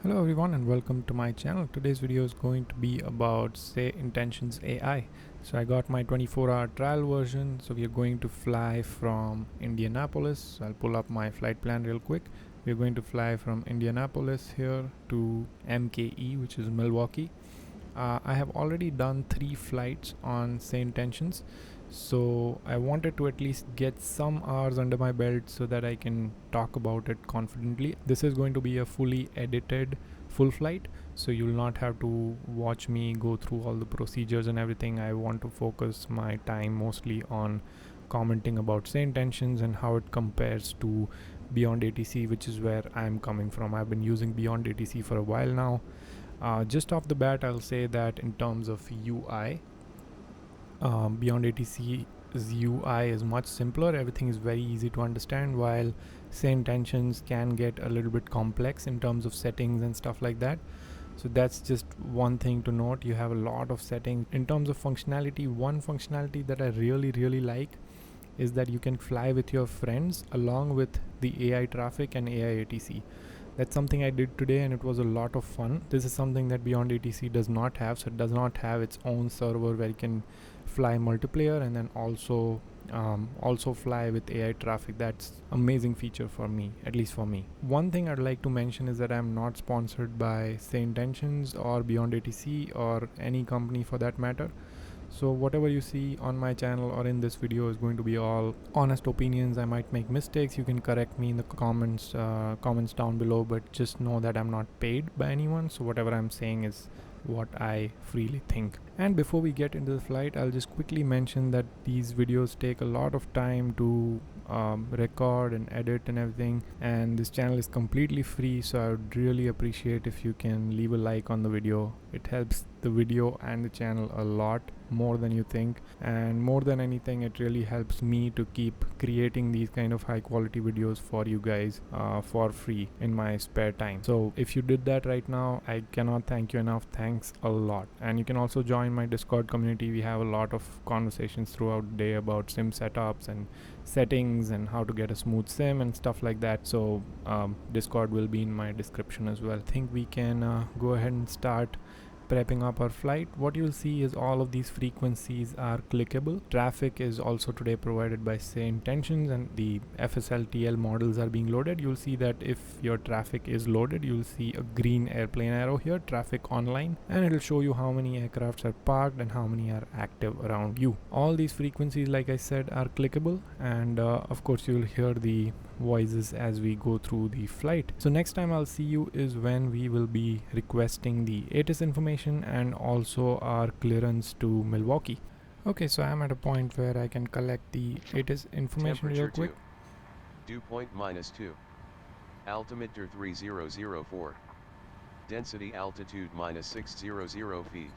Hello everyone and welcome to my channel. Today's video is going to be about SayIntentions.ai. So I got my 24-hour trial version. So we are going to fly from Indianapolis. So I'll pull up my flight plan real quick. We're going to fly from Indianapolis here to MKE, which is Milwaukee. I have already done 3 flights on SayIntentions. So I wanted to at least get some hours under my belt so that I can talk about it confidently. This is going to be a fully edited full flight, so you'll not have to watch me go through all the procedures and everything. I want to focus my time mostly on commenting about SayIntentions and how it compares to Beyond ATC, which is where I'm coming from. I've been using Beyond ATC for a while now. Just off the bat, I'll say that in terms of UI, Beyond ATC's UI is much simpler. Everything is very easy to understand, while SayIntentions can get a little bit complex in terms of settings and stuff like that. So that's just one thing to note. You have a lot of settings. In terms of functionality, one functionality that I really like is that you can fly with your friends along with the AI traffic and AI ATC. That's something I did today and it was a lot of fun. This is something that Beyond ATC does not have. So it does not have its own server where you can fly multiplayer and then also fly with AI traffic. That's amazing feature for me, at least for me. One thing I'd like to mention is that I'm not sponsored by SayIntentions or Beyond ATC or any company for that matter. So whatever you see on my channel or in this video is going to be all honest opinions. I might make mistakes. You can correct me in the comments down below, but just know that I'm not paid by anyone. So whatever I'm saying is what I freely think. And before we get into the flight, I'll just quickly mention that these videos take a lot of time to record and edit and everything, and this channel is completely free, so I would really appreciate if you can leave a like on the video. It helps the video and the channel a lot more than you think, and more than anything it really helps me to keep creating these kind of high quality videos for you guys for free in my spare time. So if you did that right now, I cannot thank you enough. Thanks a lot. And you can also join my Discord community. We have a lot of conversations throughout the day about sim setups and settings and how to get a smooth sim and stuff like that. So Discord will be in my description as well. I think we can go ahead and start prepping up our flight. What you'll see is all of these frequencies are clickable. Traffic is also today provided by SayIntentions, and the FSLTL models are being loaded. You'll see that if your traffic is loaded, you'll see a green airplane arrow here, traffic online, and it'll show you how many aircrafts are parked and how many are active around you. All these frequencies, like I said, are clickable, and of course you'll hear the voices as we go through the flight. So next time I'll see you is when we will be requesting the ATIS information and also our clearance to Milwaukee. Okay, so I'm at a point where I can collect the ATIS information real quick. Dew point -2. Altimeter 3004. Density altitude -600 feet.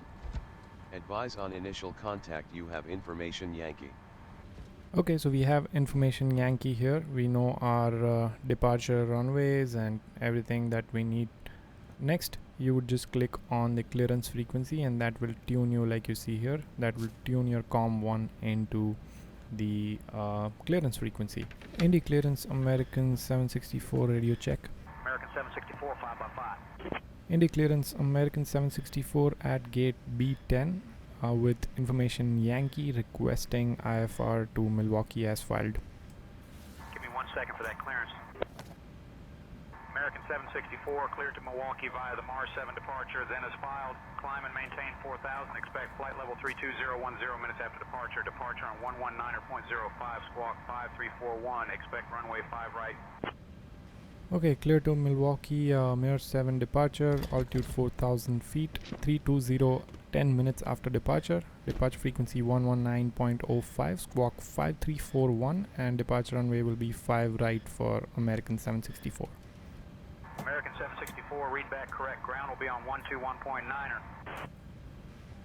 Advise on initial contact you have information Yankee. Okay, so we have information Yankee here. We know our departure runways and everything that we need. Next, you would just click on the clearance frequency and that will tune you, like you see here. That will tune your COM1 into the clearance frequency. Indy clearance American 764 radio check. American 764 5x5. Indy clearance American 764 at gate B10. With information Yankee requesting IFR to Milwaukee as filed. Give me 1 second for that clearance. American 764 cleared to Milwaukee via the Mars 7 departure, then is filed. Climb and maintain 4000. Expect flight level 32010 minutes after departure. Departure on 119.05, squawk 5341. Expect runway 5 right. Okay, clear to Milwaukee, Mars 7 departure, altitude 4000 feet, 320 10 minutes after departure. Departure frequency 119.05, squawk 5341, and departure runway will be 5 right for American 764. American 764, read back correct. Ground will be on 121.9.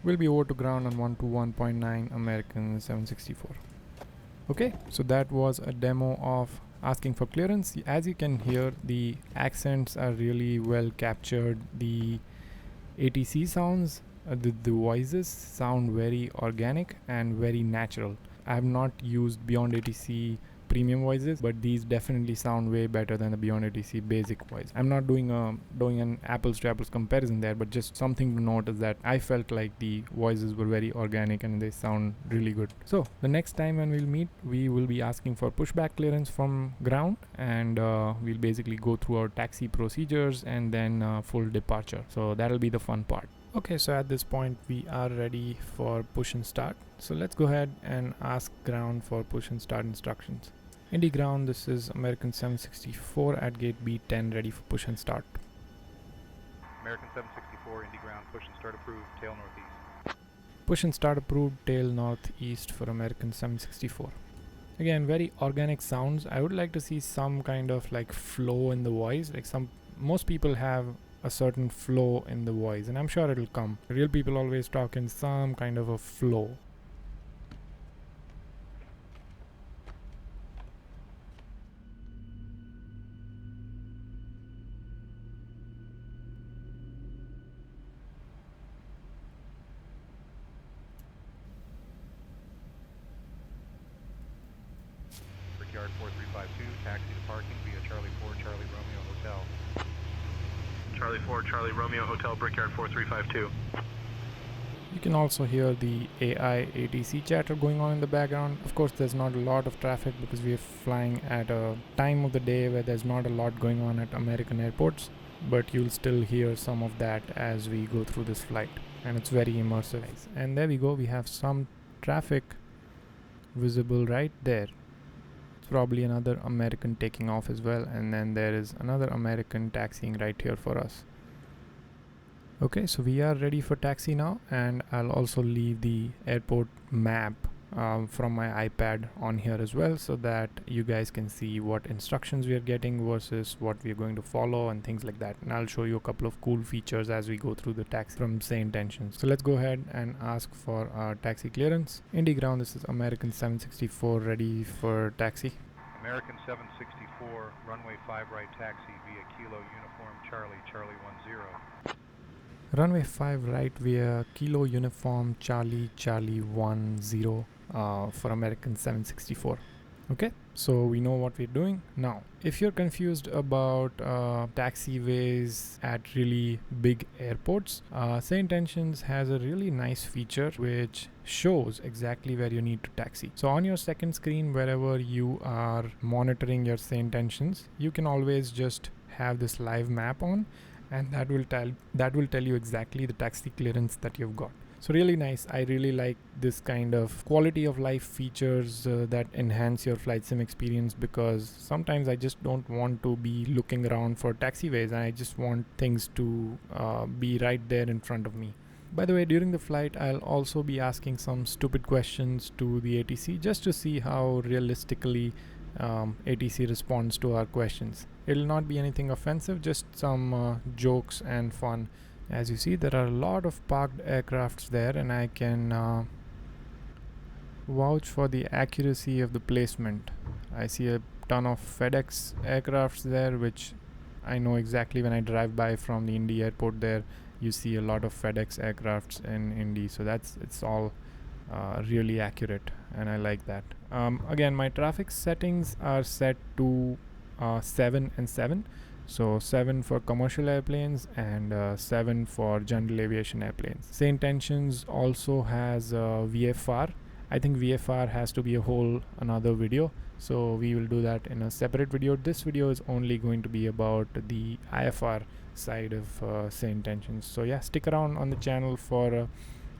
We'll be over to ground on 121.9 American 764. Okay, so that was a demo of asking for clearance. As you can hear, the accents are really well captured. The ATC sounds, the voices sound very organic and very natural. I have not used Beyond ATC premium voices, but these definitely sound way better than the Beyond ATC basic voice. I'm not doing an apples to apples comparison there, but just something to note is that I felt like the voices were very organic and they sound really good. So the next time when we'll meet, we will be asking for pushback clearance from ground, and we'll basically go through our taxi procedures and then full departure. So that'll be the fun part. Okay, so at this point we are ready for push and start. So let's go ahead and ask ground for push and start instructions. Indy ground, this is American 764 at gate B10, ready for push and start. American 764, Indy ground, push and start approved, tail northeast. Push and start approved, tail northeast for American 764. Again, very organic sounds. I would like to see some kind of like flow in the voice. Like most people have a certain flow in the voice, and I'm sure it'll come. Real people always talk in some kind of a flow. Brickyard 4352, taxi to parking via Charlie 4, Charlie Romeo Hotel. Charlie 4, Charlie Romeo Hotel, Brickyard 4352. You can also hear the AI ATC chatter going on in the background. Of course, there's not a lot of traffic because we are flying at a time of the day where there's not a lot going on at American airports, but you'll still hear some of that as we go through this flight, and it's very immersive. And there we go, we have some traffic visible right there. It's probably another American taking off as well, and then there is another American taxiing right here for us. Okay, so we are ready for taxi now, and I'll also leave the airport map from my iPad on here as well, so that you guys can see what instructions we are getting versus what we are going to follow and things like that. And I'll show you a couple of cool features as we go through the taxi from SayIntentions. So let's go ahead and ask for our taxi clearance. Indy ground, this is American 764, ready for taxi. American 764, runway 5 right taxi via Kilo Uniform Charlie, Charlie 10. Runway 5 right via Kilo Uniform Charlie, Charlie 10 for American 764. Okay, so we know what we're doing. Now, if you're confused about taxiways at really big airports, SayIntentions has a really nice feature which shows exactly where you need to taxi. So on your second screen, wherever you are monitoring your SayIntentions, you can always just have this live map on, and that will tell you exactly the taxi clearance that you've got. So really nice. I really like this kind of quality of life features that enhance your flight sim experience, because sometimes I just don't want to be looking around for taxiways, and I just want things to be right there in front of me. By the way, during the flight, I'll also be asking some stupid questions to the ATC just to see how realistically ATC responds to our questions. It'll not be anything offensive, just some jokes and fun. As you see, there are a lot of parked aircrafts there, and I can vouch for the accuracy of the placement. I see a ton of FedEx aircrafts there, which I know exactly when I drive by from the Indy airport there. You see a lot of FedEx aircrafts in Indy, so it's all really accurate, and I like that. Again, my traffic settings are set to 7 and 7. So 7 for commercial airplanes and 7 for general aviation airplanes. SayIntentions also has VFR. I think VFR has to be a whole another video, so we will do that in a separate video. This video is only going to be about the IFR side of SayIntentions. So yeah, stick around on the channel for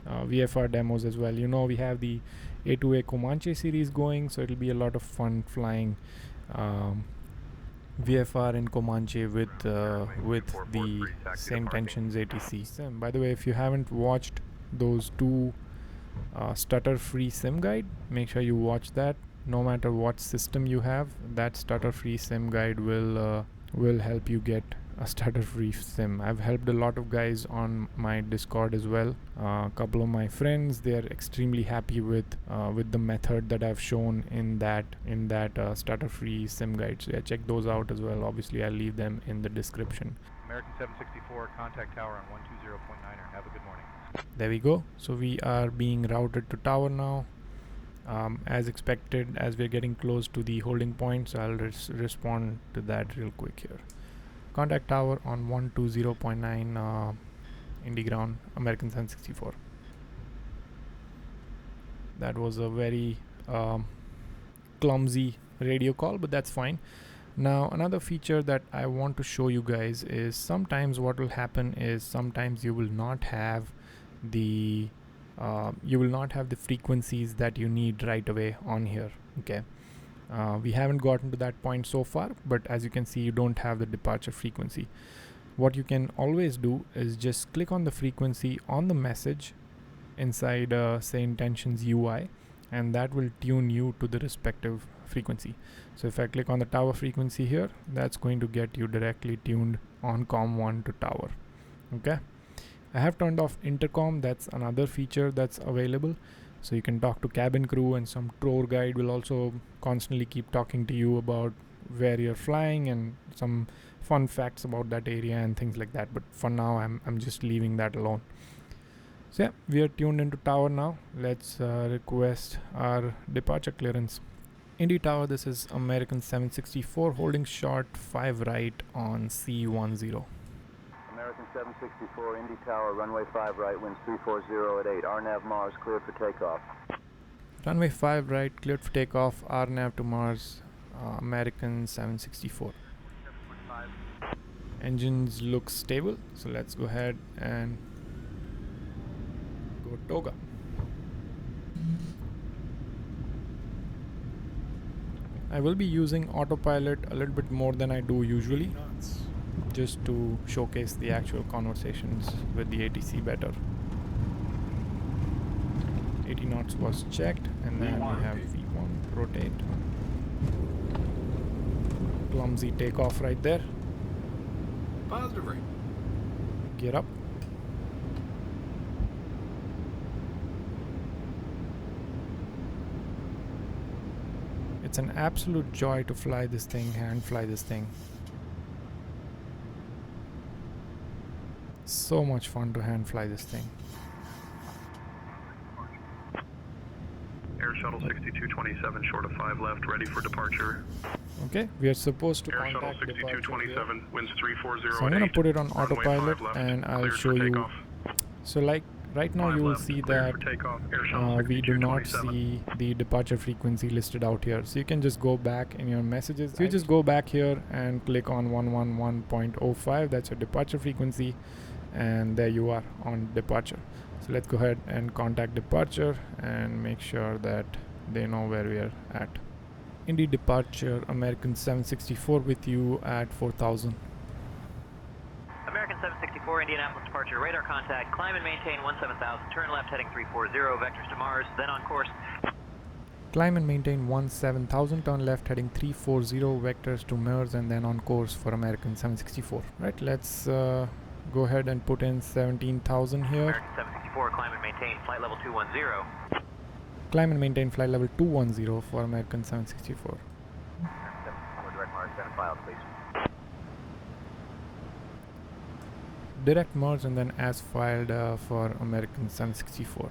VFR demos as well. You know, we have the A2A Comanche series going, so it'll be a lot of fun flying VFR in Comanche with the SayIntentions ATC sim. By the way, if you haven't watched those two stutter-free sim guide, make sure you watch that. No matter what system you have, that stutter-free sim guide will help you get a stutter-free sim. I've helped a lot of guys on my Discord as well. A couple of my friends, they are extremely happy with the method that I've shown in that stutter-free sim guide. So yeah, check those out as well. Obviously, I'll leave them in the description. American 764, contact tower on 120.9er. Have a good morning. There we go. So we are being routed to tower now, as expected, as we're getting close to the holding point, so I'll respond to that real quick here. Contact tower on 120.9 Indy ground, American 764. That was a very clumsy radio call, but that's fine. Now another feature that I want to show you guys is sometimes what will happen is sometimes you will not have the frequencies that you need right away on here. Okay, we haven't gotten to that point so far, but as you can see, you don't have the departure frequency. What you can always do is just click on the frequency on the message inside SayIntentions UI, and that will tune you to the respective frequency. So if I click on the tower frequency here, that's going to get you directly tuned on COM1 to tower. Okay, I have turned off intercom. That's another feature that's available, so you can talk to cabin crew, and some tour guide will also constantly keep talking to you about where you're flying and some fun facts about that area and things like that. But for now, I'm just leaving that alone. So yeah, we are tuned into tower now. Let's request our departure clearance. Indy Tower, this is American 764 holding short 5 right on C10. American 764, Indy Tower, runway 5 right, winds 340 at 8. RNAV Mars cleared for takeoff. Runway 5 right, cleared for takeoff, RNAV to Mars, American 764. Engines look stable, so let's go ahead and go toga. I will be using autopilot a little bit more than I do usually, just to showcase the actual conversations with the ATC better. 80 knots was checked, and then we have V1 rotate. Clumsy takeoff right there. Positive rate. Gear up. It's an absolute joy to fly this thing, hand fly this thing. So much fun to hand fly this thing. Air Shuttle 6227, short of 5 left, ready for departure. Okay, we are supposed to Air Shuttle contact departure 6227, winds 340 So I'm going to put it on runway autopilot 5 left, and I'll cleared show for you. takeoff. So like right now 5 you will left, see cleared that for takeoff. Air Shuttle we do not 6227. see the departure frequency listed out here. So you can just go back in your messages. So you just go back here and click on 111.05. That's your departure frequency. And there you are on departure. So let's go ahead and contact departure and make sure that they know where we are at. Indy departure, American 764 with you at 4,000. American 764, Indianapolis departure, radar contact, climb and maintain 17,000, turn left heading 340, vectors to Mars, then on course. Climb and maintain 17,000, turn left heading 340, vectors to Mars, and then on course for American 764. Right, let's go ahead and put in 17,000 here. American 764, climb and maintain flight level 210. Climb and maintain flight level 210 for American 764. Direct Mars, then filed, please. Direct merge and then as filed for American 764.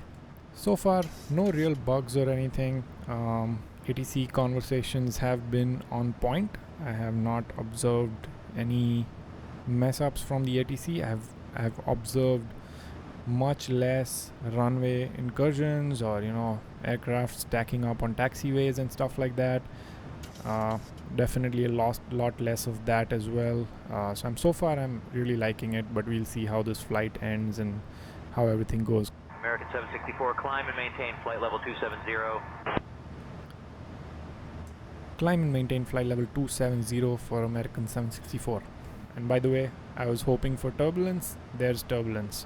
So far, no real bugs or anything. ATC conversations have been on point. I have not observed any mess ups from the ATC. I've observed much less runway incursions or aircraft stacking up on taxiways and stuff like that. Definitely a lot less of that as well. So far I'm really liking it, but we'll see how this flight ends and how everything goes. American 764, climb and maintain flight level 270. Climb and maintain flight level 270 for American 764. And by the way, I was hoping for turbulence. There's turbulence.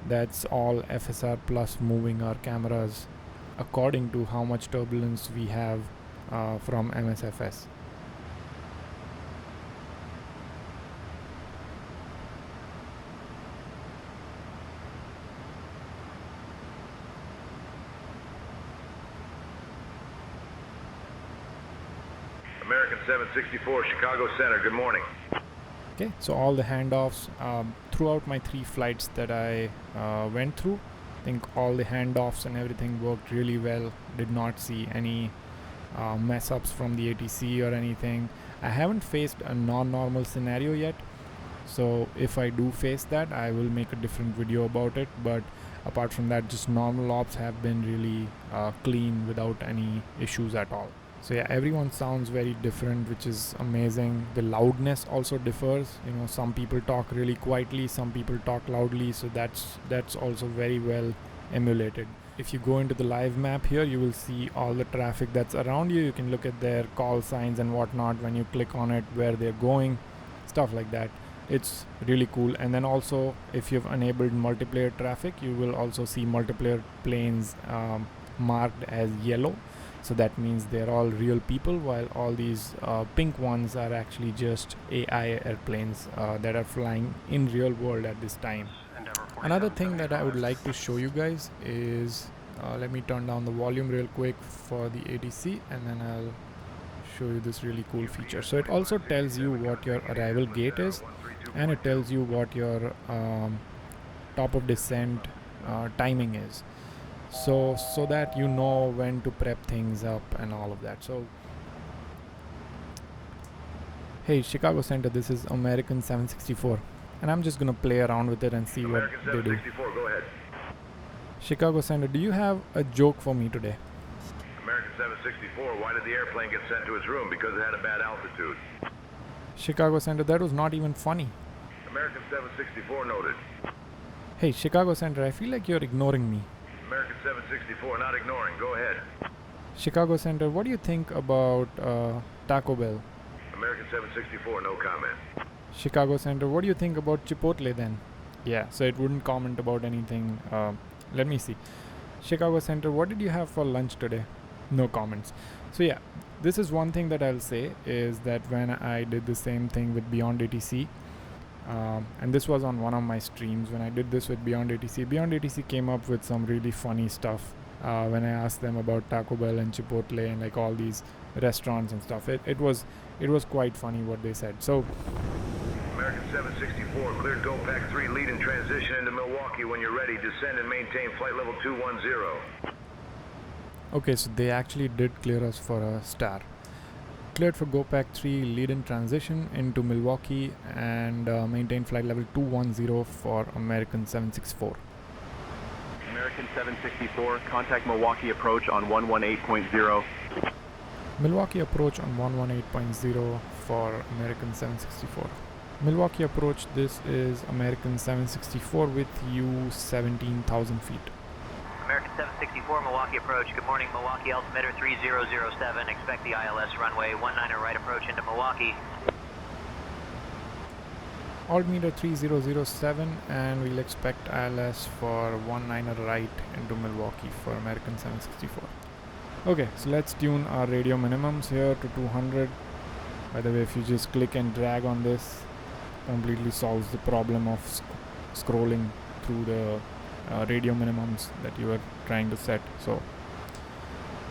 That's all FSR plus moving our cameras according to how much turbulence we have from Msfs. American 764, Chicago Center, good morning. Okay, so all the handoffs throughout my 3 flights that I went through, think all the handoffs and everything worked really well. Did not see any mess ups from the ATC or anything. I haven't faced a non-normal scenario yet, so if I do face that, I will make a different video about it. But apart from that, just normal ops have been really clean without any issues at all. So yeah, everyone sounds very different, which is amazing. The loudness also differs. You know, some people talk really quietly, some people talk loudly, so that's also very well emulated. If you go into the live map here, you will see all the traffic that's around you. You can look at their call signs and whatnot when you click on it, where they're going, stuff like that. It's really cool. And then also, if you've enabled multiplayer traffic, you will also see multiplayer planes marked as yellow. So that means they're all real people, while all these pink ones are actually just AI airplanes that are flying in real world at this time. Another thing that I would like to show you guys is, let me turn down the volume real quick for the ATC, and then I'll show you this really cool feature. So it also tells you what your arrival gate is, and it tells you what your top of descent timing is. So that you know when to prep things up and all of that. So hey, Chicago Center, this is American 764, and I'm just gonna play around with it and see what they do. Go ahead. Chicago Center, do you have a joke for me today? American 764, why did the airplane get sent to its room? Because it had a bad altitude. Chicago Center, that was not even funny. American 764 noted. Hey, Chicago Center, I feel like you're ignoring me. American 764, not ignoring. Go ahead. Chicago Center, what do you think about Taco Bell? American 764, no comment. Chicago Center, what do you think about Chipotle then? Yeah, so it wouldn't comment about anything. Let me see. Chicago Center, what did you have for lunch today? No comments. So yeah, this is one thing that I'll say, is that when I did the same thing with Beyond ATC, and this was on one of my streams, when I did this with Beyond ATC came up with some really funny stuff when I asked them about Taco Bell and Chipotle and like all these restaurants and stuff. It was quite funny what they said. So American 764, cleared Go Pack 3, lead in transition into Milwaukee. When you're ready, descend and maintain flight level 210. okay, so they actually did clear us for a star. Cleared for Go Pack 3, lead in transition into Milwaukee, and maintain flight level 210 for American 764. American 764, contact Milwaukee approach on 118.0. Milwaukee approach on 118.0 for American 764. Milwaukee approach, this is American 764 with you 17,000 feet. American 764, Milwaukee approach. Good morning, Milwaukee altimeter 3007. Expect the ILS runway 19er right approach into Milwaukee. Altimeter 3007, and we'll expect ILS for 19er right into Milwaukee for American 764. Okay, so let's tune our radio minimums here to 200. By the way, if you just click and drag on this, completely solves the problem of scrolling through the radio minimums that you are trying to set. So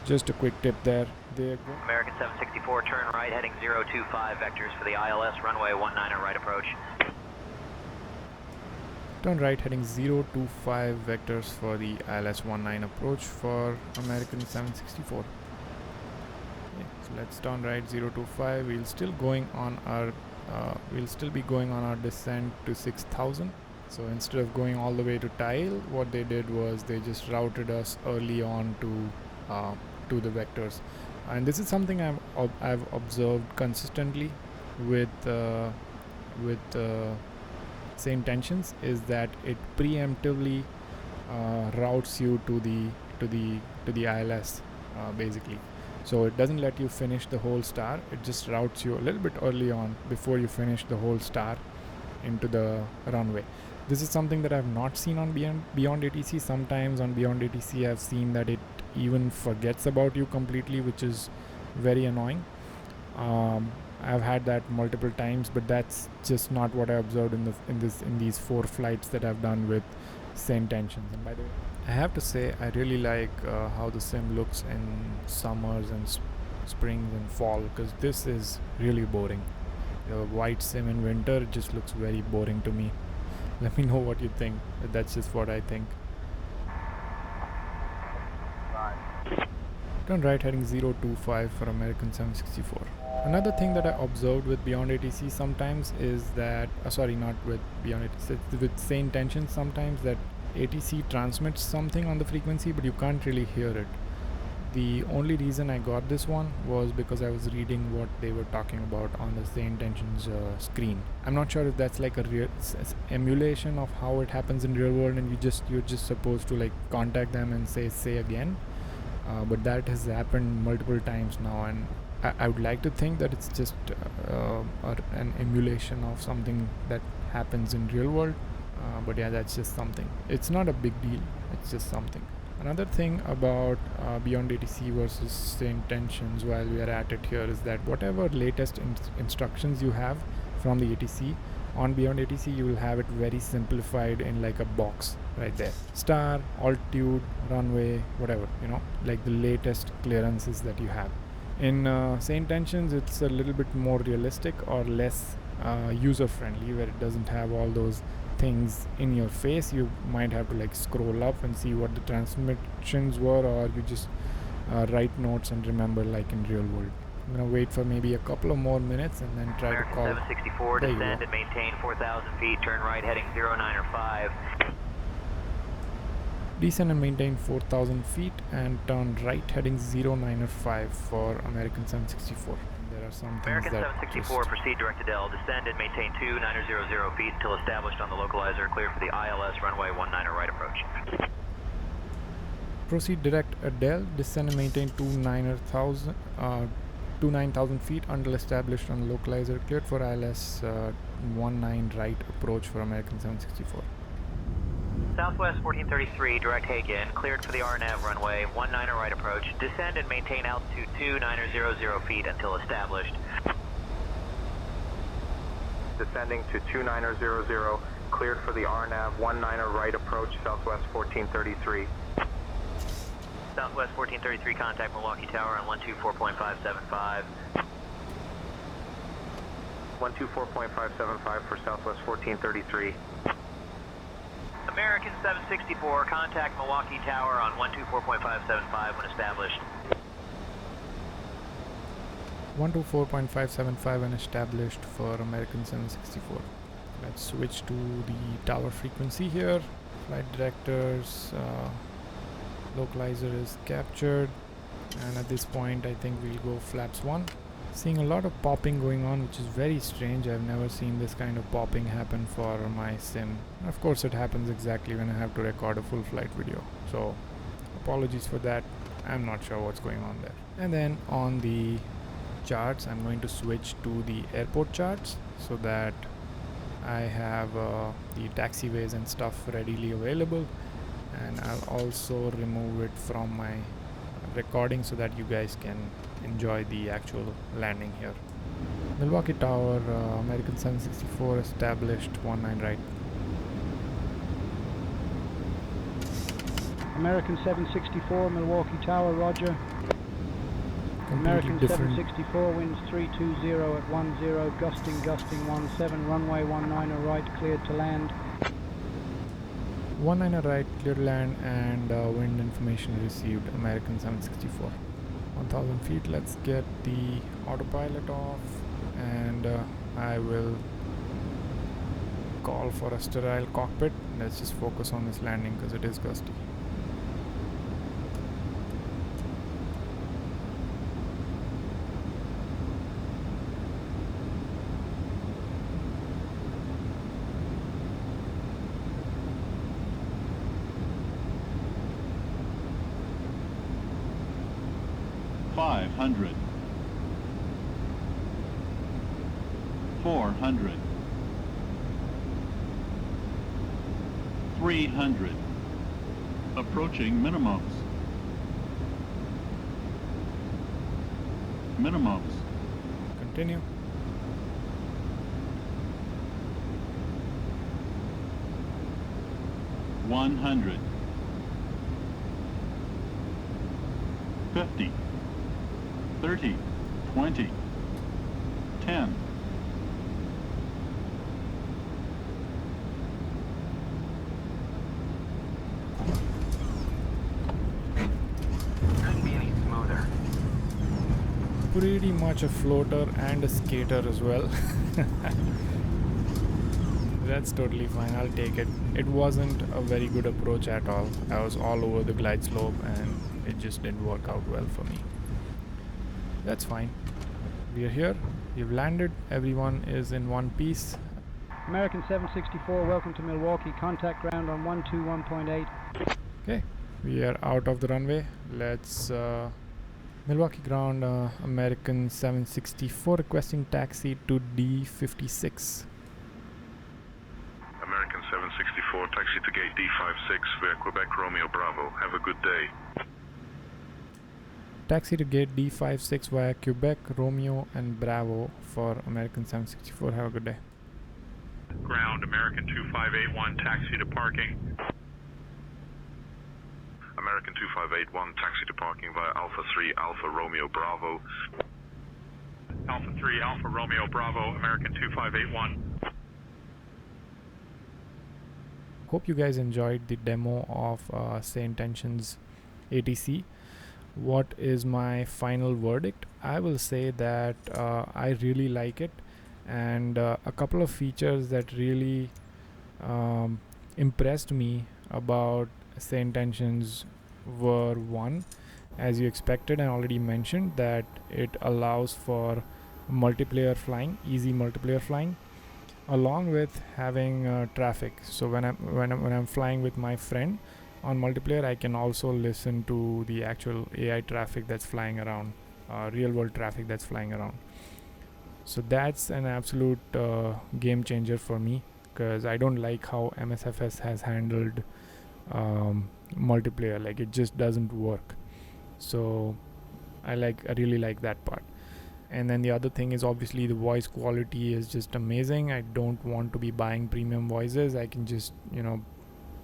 just a quick tip there. American 764, turn right heading 025 vectors for the ILS runway 19er right approach. Turn right heading 025 vectors for the ILS 19 approach for American 764. Okay, so let's turn right 025. We'll still be going on our descent to 6,000. So instead of going all the way to Tile, what they did was they just routed us early on to the vectors, and this is something I've observed consistently with SayIntentions, is that it preemptively routes you to the ILS basically. So it doesn't let you finish the whole star. It just routes you a little bit early on before you finish the whole star into the runway. This is something that I've not seen on Beyond ATC. Sometimes on Beyond ATC I've seen that it even forgets about you completely, which is very annoying. I've had that multiple times, but that's just not what I observed in these 4 flights that I've done with SayIntentions. And by the way, I have to say I really like how the sim looks in summers and springs and fall, because this is really boring. The white sim in winter just looks very boring to me. Let me know what you think. That's just what I think. Turn right heading 025 for American 764. Another thing that I observed with Beyond ATC sometimes is that, sorry, not with Beyond ATC, it's with SayIntentions sometimes, that ATC transmits something on the frequency, but you can't really hear it. The only reason I got this one was because I was reading what they were talking about on the SayIntentions screen. I'm not sure if that's like a real emulation of how it happens in real world, and you're just supposed to like contact them and say again. But that has happened multiple times now, and I would like to think that it's just an emulation of something that happens in real world. But yeah, that's just something. It's not a big deal. It's just something. Another thing about Beyond ATC versus SayIntentions while we are at it here is that whatever latest instructions you have from the ATC, on Beyond ATC you will have it very simplified in like a box right there. Star, altitude, runway, whatever, you know, like the latest clearances that you have. In SayIntentions, it's a little bit more realistic or less user friendly, where it doesn't have all those things in your face. You might have to like scroll up and see what the transmissions were, or you just write notes and remember like in real world. I'm gonna wait for maybe a couple of more minutes and then try American to call. 764, There you descend go. and maintain 4,000 feet, turn right heading 095. Descend and maintain 4,000 feet and turn right heading 095 for American 764. There are some things American that 764, just proceed direct to Dell, descend and maintain 2900 feet until established on the localizer, clear for the ILS runway 19 right approach. proceed direct Adele, descend and maintain 29,000 feet until established on localizer, cleared for ILS 19 right approach for American 764. Southwest 1433, direct Hagen, cleared for the RNAV runway 19 right approach, descend and maintain altitude 2900 feet until established. Descending to 2900, cleared for the RNAV 19 right approach, Southwest 1433. Southwest 1433, contact Milwaukee Tower on 124.575. 124.575 for Southwest 1433. American 764, contact Milwaukee Tower on 124.575 when established. 124.575 when established for American 764. Let's switch to the tower frequency here. Flight directors, localizer is captured, and at this point I think we'll go flaps 1. Seeing a lot of popping going on, which is very strange. I've never seen this kind of popping happen for my sim. Of course it happens exactly when I have to record a full flight video, so apologies for that. I'm not sure what's going on there. And then on the charts, I'm going to switch to the airport charts so that I have the taxiways and stuff readily available, and I'll also remove it from my recording so that you guys can enjoy the actual landing here. Milwaukee Tower, American 764 established 19 right. American 764, Milwaukee Tower, roger. Completely American different. 764, winds 320 at 10, gusting 17, runway 19 right, cleared to land. 19 right, clear land, and wind information received, American 764. 1,000 feet, let's get the autopilot off, and I will call for a sterile cockpit. Let's just focus on this landing because it is gusty. $500, $400, $300, approaching minimums, Continue. $100, $50, 30, 20, 10. Couldn't be any smoother. pretty much a floater and a skater as well. That's totally fine, I'll take it. It wasn't a very good approach at all. I was all over the glide slope and it just didn't work out well for me. That's fine. We are here, we've landed, everyone is in one piece. American 764, welcome to Milwaukee. Contact ground on 121.8. Okay, we are out of the runway. Let's Milwaukee ground, American 764 requesting taxi to D56. American 764, taxi to gate D56 via Quebec Romeo Bravo. Have a good day. Taxi to gate D56 via Quebec Romeo and Bravo for American 764. Have a good day. Ground, American 2581, taxi to parking. American 2581, taxi to parking via Alpha 3 Alpha Romeo Bravo. Alpha 3 Alpha Romeo Bravo, American 2581. Hope you guys enjoyed the demo of SayIntentions ATC. What is my final verdict? I will say that I really like it, and a couple of features that really impressed me about SayIntentions were, one, as you expected and already mentioned, that it allows for multiplayer flying, easy multiplayer flying, along with having traffic. So when I'm flying with my friend on multiplayer, I can also listen to the actual AI traffic that's flying around, real world traffic that's flying around. So that's an absolute game changer for me, because I don't like how Msfs has handled multiplayer. Like, it just doesn't work. So I really like that part. And then the other thing is, obviously, the voice quality is just amazing. I don't want to be buying premium voices. I can just,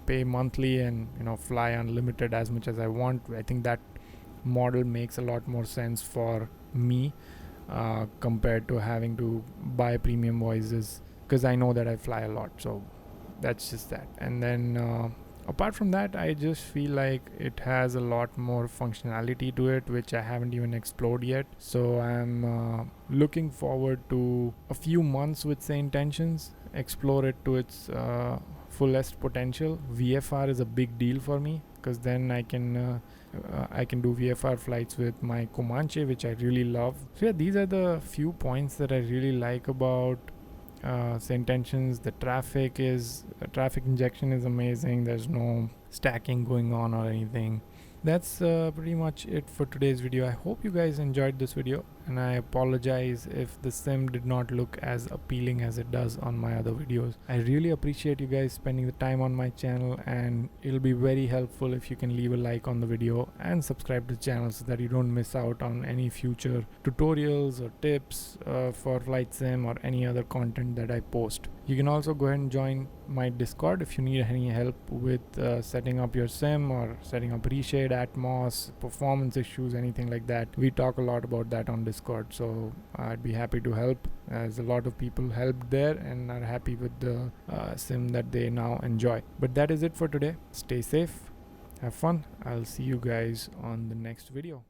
pay monthly and, fly unlimited as much as I want. I think that model makes a lot more sense for me compared to having to buy premium voices, because I know that I fly a lot. So that's just that. And then apart from that, I just feel like it has a lot more functionality to it, which I haven't even explored yet. So I'm looking forward to a few months with SayIntentions, explore it to its fullest potential. VFR is a big deal for me, because then I can do VFR flights with my Comanche, which I really love. So yeah, these are the few points that I really like about SayIntentions. The traffic injection is amazing. There's no stacking going on or anything. That's pretty much it for today's video. I hope you guys enjoyed this video, and I apologize if the sim did not look as appealing as it does on my other videos. I really appreciate you guys spending the time on my channel, and it'll be very helpful if you can leave a like on the video and subscribe to the channel so that you don't miss out on any future tutorials or tips for flight sim or any other content that I post. You can also go ahead and join my Discord if you need any help with setting up your sim or setting up reshade, Atmos, performance issues, anything like that. We talk a lot about that on Discord, so I'd be happy to help, as a lot of people helped there and are happy with the sim that they now enjoy. But that is it for today. Stay safe, have fun. I'll see you guys on the next video.